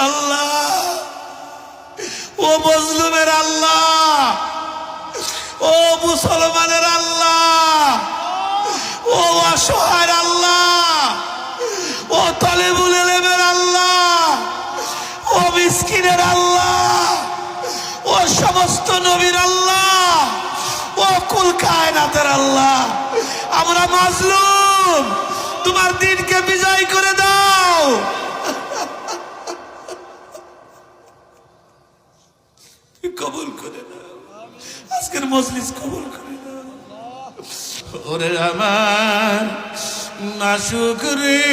আল্লাহ, ও মজলুমের আল্লাহ, ও মুসলমানের আল্লাহ, ও অসহায়ের আল্লাহ, ও তালেবুল ইলমের আল্লাহ, ও মিসকিনের আল্লাহ, ও সমস্ত নবীর আল্লাহ, ও কুল কায়নাতের আল্লাহ, আমরা মাজলুম, তোমার দিনকে বিজয় করে দাও। কবুল করে দাও, আজকের মজলিস কবুল করে দাও। ওরে আমার নাশুকরি,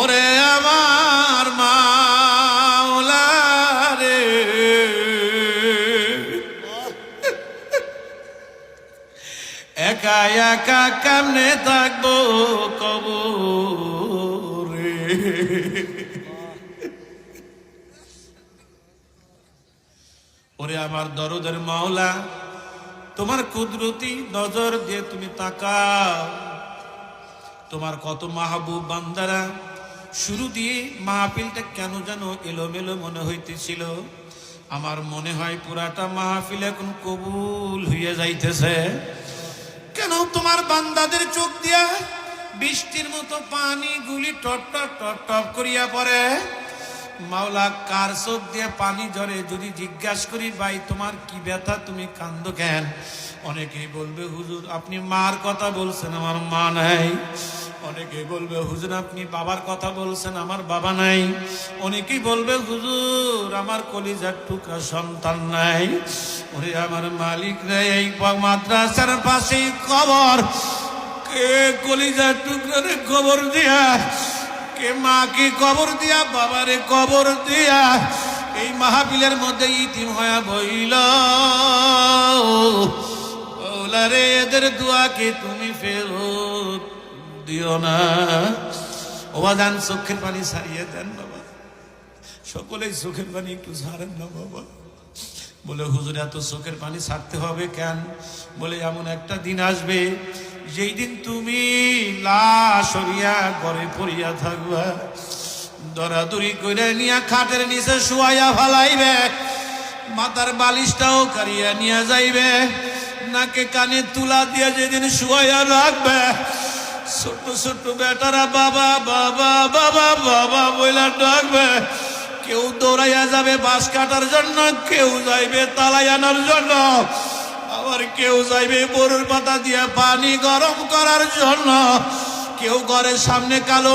ওরে আমার মাওলা রে, একা একা কেমনে থাকবো কবরে। ওরে আমার দরদের মাওলা, তোমার কুদরতি নজর দিয়ে তুমি তাকাও। তোমার কত মাহবুব বান্দারা, শুরু দিয়ে মাহফিলটা কেন যেন এলোমেলো মনে হইতেছিল, আমার মনে হয় পুরাটা মাহফিল এখন কবুল হইয়া যাইতেছে। কেন তোমার বান্দাদের চোখ দিয়া বৃষ্টির মতো পানি গুলি টপ টপ টপ টপ করিয়া পড়ে। মাওলা, কার চোখ দিয়ে পানি ঝরে যদি জিজ্ঞাসা করি, ভাই তোমার কি ব্যথা, তুমি কান্দো কেন? অনেকেই বলবে হুজুর আপনি মার কথা বলছেন, আমার মা নাই। অনেকেই বলবে হুজুর আপনি বাবার কথা বলছেন, আমার বাবা নাই। অনেকেই বলবে হুজুর আমার কলিজার টুকরা সন্তান নাই। ওরে আমার মালিক রে, এই মাদ্রাসার পাশেই কবর, কে কলিজার টুকরারে কবর দিয়া, কে মাকে কবর দিয়া, বাবারে কবর দিয়া এই মাহফিলের মধ্যে ইতিম হয়ে বইল। ওলারে এদের দোয়াকে তুমি ফেরত দিও না। ওবাদান চোখের পানি ছাড়িয়ে দেন বাবা, সকলেই চোখের পানি একটু ছাড়েন না বাবা। বলে হুজুর এত চোখের পানি ছাড়তে হবে কেন? বলে এমন একটা দিন আসবে যেই দিন তুমি লাশ হইয়া ঘরে পড়িয়া থাকবা, দরাদরি করে নিয়া খাটের নিচে শুয়াইয়া ফালাইবে, মাথার বালিশটাও কারিয়া নিয়ে যাইবে, নাকে কানে তুলা দিয়ে যেদিন শুয়াইয়া রাখবে, ছোট্ট ছোট্ট বেটারা বাবা বাবা বাবা বাবা বইলা ডাকবে। কেউ দৌড়াইয়া যাবে বাঁশ কাটার জন্য, কেউ যাইবে তালাই আনার জন্য, আবার কেউ যাইবে বরুর পাতা দিয়ে পানি গরম করার জন্য, কেউ ঘরের সামনে কালো